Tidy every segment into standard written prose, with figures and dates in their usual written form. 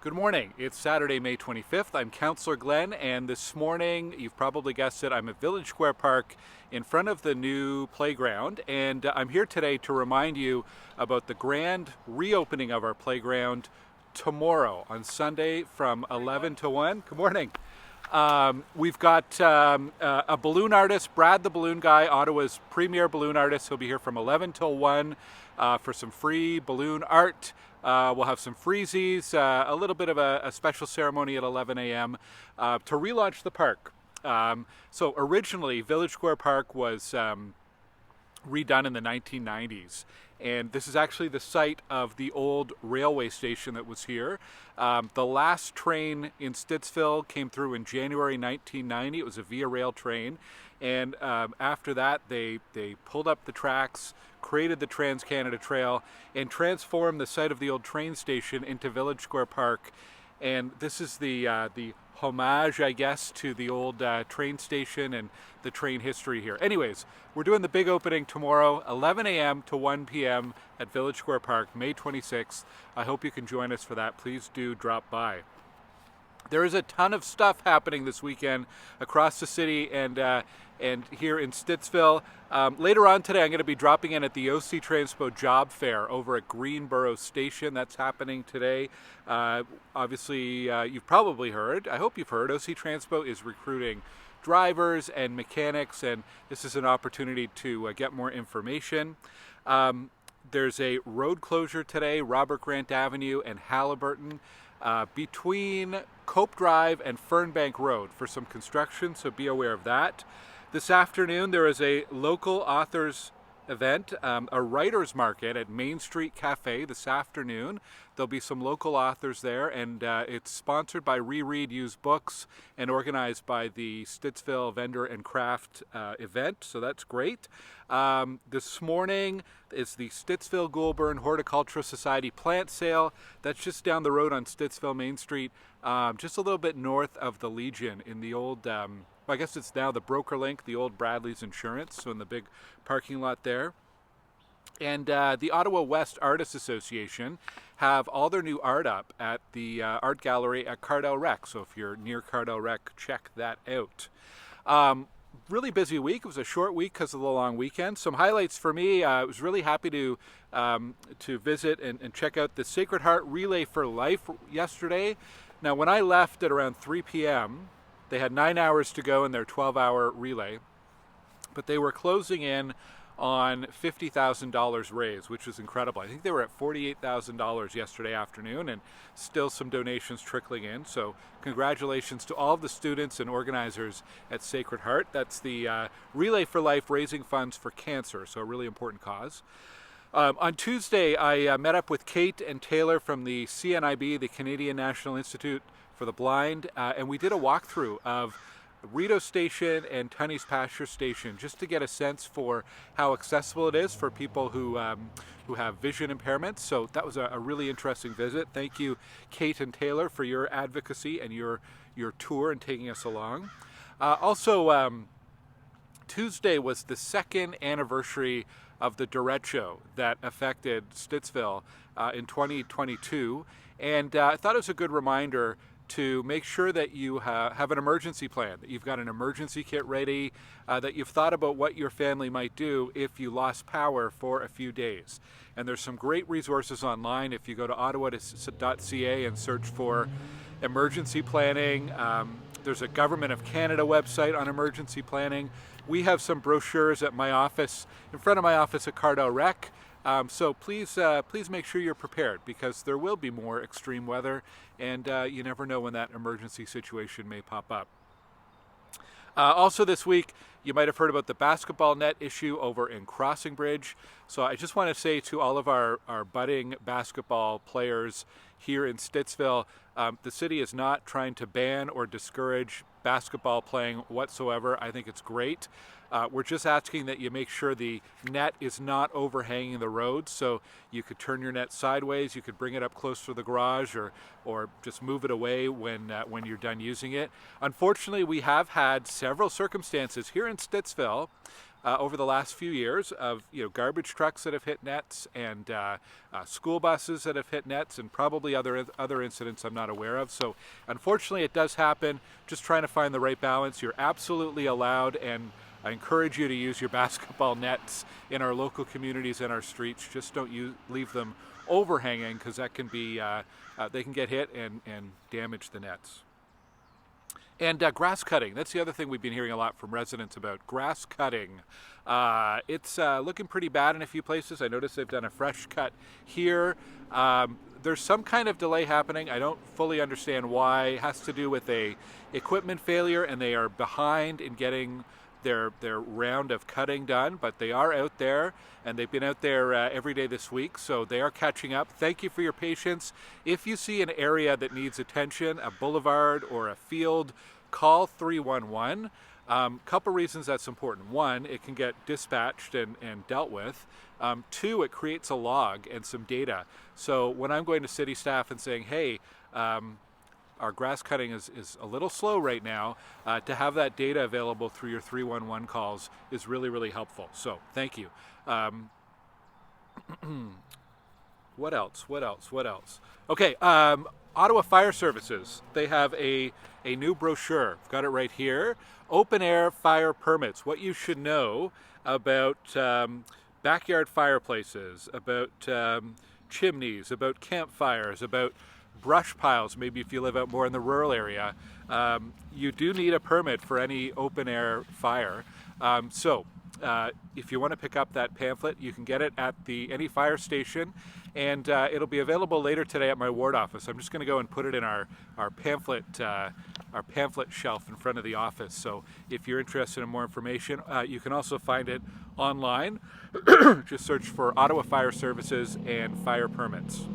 Good morning. It's Saturday, May 25th. I'm Councillor Glen, and this morning, you've probably guessed it, I'm at Village Square Park in front of the new playground, and I'm here today to remind you about the grand reopening of our playground tomorrow on Sunday from 11 to 1. Good morning. We've got a balloon artist, Brad the Balloon Guy, Ottawa's premier balloon artist. He'll be here from 11 till 1 for some free balloon art. We'll have some freezies, a little bit of a special ceremony at 11 a.m. To relaunch the park. So originally, Village Square Park was redone in the 1990s. And this is actually the site of the old railway station that was here. The last train in Stittsville came through in January 1990. It was a Via Rail train. And after that, they pulled up the tracks, created the Trans-Canada Trail, and transformed the site of the old train station into Village Square Park. And this is the homage, I guess, to the old train station and the train history here. Anyways, we're doing the big opening tomorrow, 11 a.m. to 1 p.m. at Village Square Park, May 26th. I hope you can join us for that. Please do drop by. There is a ton of stuff happening this weekend across the city and here in Stittsville. Later on today, I'm going to be dropping in at the OC Transpo Job Fair over at Greenboro Station. That's happening today. Obviously, you've probably heard, I hope you've heard, OC Transpo is recruiting drivers and mechanics, and this is an opportunity to get more information. There's a road closure today, Robert Grant Avenue and Haliburton, between Cope Drive and Fernbank Road for some construction, so be aware of that. This afternoon there is a local authors event, a writer's market at Main Street Café this afternoon. There'll be some local authors there, and it's sponsored by Reread Used Books and organized by the Stittsville Vendor and Craft event, so that's great. This morning is the Stittsville Goulbourn Horticultural Society plant sale. That's just down the road on Stittsville Main Street, just a little bit north of the Legion in the old I guess it's now the Broker Link, the old Bradley's Insurance, so in the big parking lot there. And the Ottawa West Artists Association have all their new art up at the art gallery at Cardell Rec. So if you're near Cardell Rec, check that out. Really busy week. It was a short week because of the long weekend. Some highlights for me. I was really happy to visit and check out the Sacred Heart Relay for Life yesterday. Now, when I left at around 3 p.m., they had 9 hours to go in their 12-hour relay, but they were closing in on $50,000 raised, which was incredible. I think they were at $48,000 yesterday afternoon, and still some donations trickling in. So congratulations to all of the students and organizers at Sacred Heart. That's the Relay for Life, raising funds for cancer, so a really important cause. On Tuesday, I met up with Kate and Taylor from the CNIB, the Canadian National Institute for the Blind, and we did a walkthrough of Rideau Station and Tunney's Pasture Station just to get a sense for how accessible it is for people who have vision impairments. So that was a really interesting visit. Thank you, Kate and Taylor, for your advocacy and your tour and taking us along. Also, Tuesday was the second anniversary of the derecho that affected Stittsville in 2022, and I thought it was a good reminder to make sure that you have an emergency plan, that you've got an emergency kit ready, that you've thought about what your family might do if you lost power for a few days. And there's some great resources online. If you go to ottawa.ca and search for emergency planning, there's a Government of Canada website on emergency planning. We have some brochures at my office, in front of my office at Cardell Rec. So please make sure you're prepared, because there will be more extreme weather, and you never know when that emergency situation may pop up. Also this week, you might have heard about the basketball net issue over in Crossing Bridge. So I just want to say to all of our budding basketball players here in Stittsville, the city is not trying to ban or discourage basketball playing whatsoever. I think it's great. We're just asking that you make sure the net is not overhanging the road, so you could turn your net sideways, you could bring it up close to the garage, or just move it away when you're done using it. Unfortunately, we have had several circumstances here in Stittsville over the last few years of garbage trucks that have hit nets and school buses that have hit nets and probably other incidents I'm not aware of. So unfortunately it does happen. Just trying to find the right balance. You're absolutely allowed, and I encourage you to use your basketball nets in our local communities and our streets. Just don't leave them overhanging, because that can be they can get hit and damage the nets. And grass cutting, that's the other thing we've been hearing a lot from residents about, grass cutting. It's looking pretty bad in a few places. I noticed they've done a fresh cut here. There's some kind of delay happening. I don't fully understand why. It has to do with a equipment failure, and they are behind in getting their round of cutting done, but they are out there, and they've been out there every day this week, so they are catching up. Thank you for your patience. If you see an area that needs attention, a boulevard or a field, call 311. Couple reasons that's important. One, it can get dispatched and dealt with. Two, it creates a log and some data. So when I'm going to city staff and saying, hey, our grass cutting is a little slow right now, to have that data available through your 311 calls is really, really helpful. So thank you. What else? Okay, Ottawa Fire Services. They have a new brochure. I've got it right here. Open air fire permits. What you should know about backyard fireplaces, about chimneys, about campfires, about brush piles. Maybe if you live out more in the rural area, you do need a permit for any open air fire. So if you want to pick up that pamphlet, you can get it at any fire station, and it'll be available later today at my ward office. I'm just going to go and put it in our pamphlet shelf in front of the office. So if you're interested in more information, you can also find it online. Just search for Ottawa Fire Services and fire permits.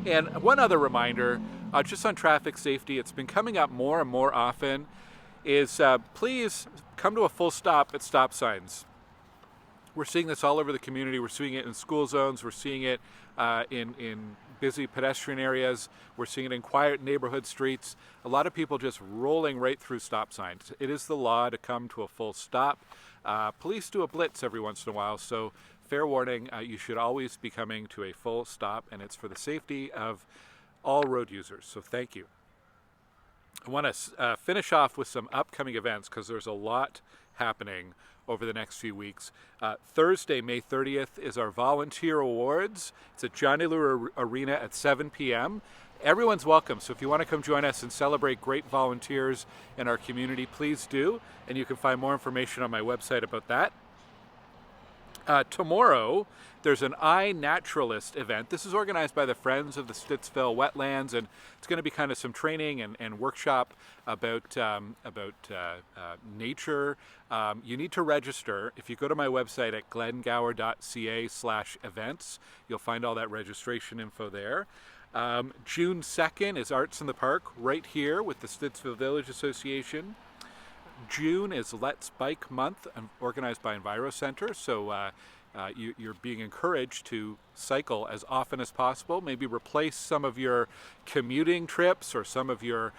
And one other reminder, just on traffic safety, it's been coming up more and more often, is please come to a full stop at stop signs. We're seeing this all over the community. We're seeing it in school zones. We're seeing it in busy pedestrian areas. We're seeing it in quiet neighborhood streets. A lot of people just rolling right through stop signs. It is the law to come to a full stop. Police do a blitz every once in a while, so fair warning, you should always be coming to a full stop, and it's for the safety of all road users, so thank you. I want to finish off with some upcoming events, because there's a lot happening over the next few weeks. Thursday, May 30th, is our Volunteer Awards. It's at Johnny Lure Arena at 7 p.m. Everyone's welcome, so if you want to come join us and celebrate great volunteers in our community, please do, and you can find more information on my website about that. Tomorrow, there's an iNaturalist event. This is organized by the Friends of the Stittsville Wetlands, and it's going to be kind of some training and workshop about nature. You need to register. If you go to my website at glengower.ca/events, you'll find all that registration info there. June 2nd is Arts in the Park, right here with the Stittsville Village Association. June is Let's Bike Month, organized by Enviro Center, so you're being encouraged to cycle as often as possible. Maybe replace some of your commuting trips or some of your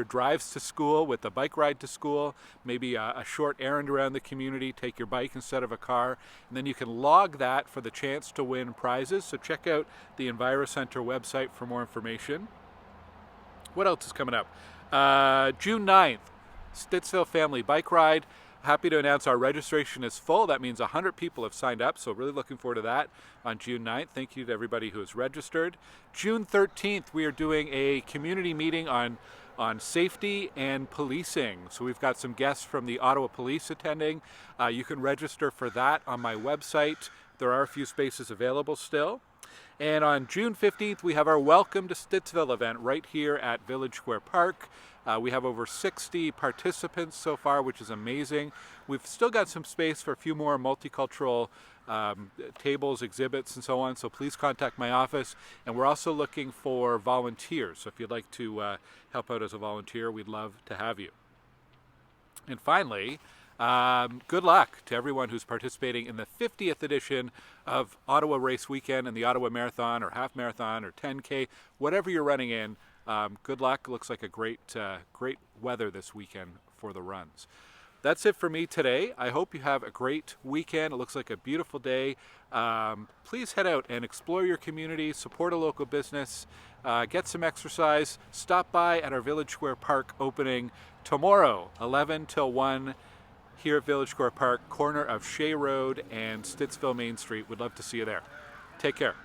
drives to school with a bike ride to school. Maybe a short errand around the community, take your bike instead of a car, and then you can log that for the chance to win prizes. So check out the Enviro Center website for more information. What else is coming up? June 9th, Stittsville Family Bike Ride. Happy to announce our registration is full. That means 100 people have signed up, so really looking forward to that on June 9th. Thank you to everybody who has registered. June 13th, we are doing a community meeting on safety and policing. So we've got some guests from the Ottawa Police attending. You can register for that on my website. There are a few spaces available still. And on June 15th, we have our Welcome to Stittsville event right here at Village Square Park. We have over 60 participants so far, which is amazing. We've still got some space for a few more multicultural tables, exhibits, and so on, so please contact my office. And we're also looking for volunteers, so if you'd like to help out as a volunteer, we'd love to have you. And finally, good luck to everyone who's participating in the 50th edition of Ottawa Race Weekend and the Ottawa Marathon or Half Marathon or 10K, whatever you're running in. Good luck. Looks like a great weather this weekend for the runs. that's it for me today. I hope you have a great weekend. It looks like a beautiful day. Please head out and explore your community, support a local business, get some exercise. Stop by at our Village Square Park opening tomorrow, 11 till 1, here at Village Square Park, corner of Shea Road and Stittsville Main Street. We'd love to see you there. Take care.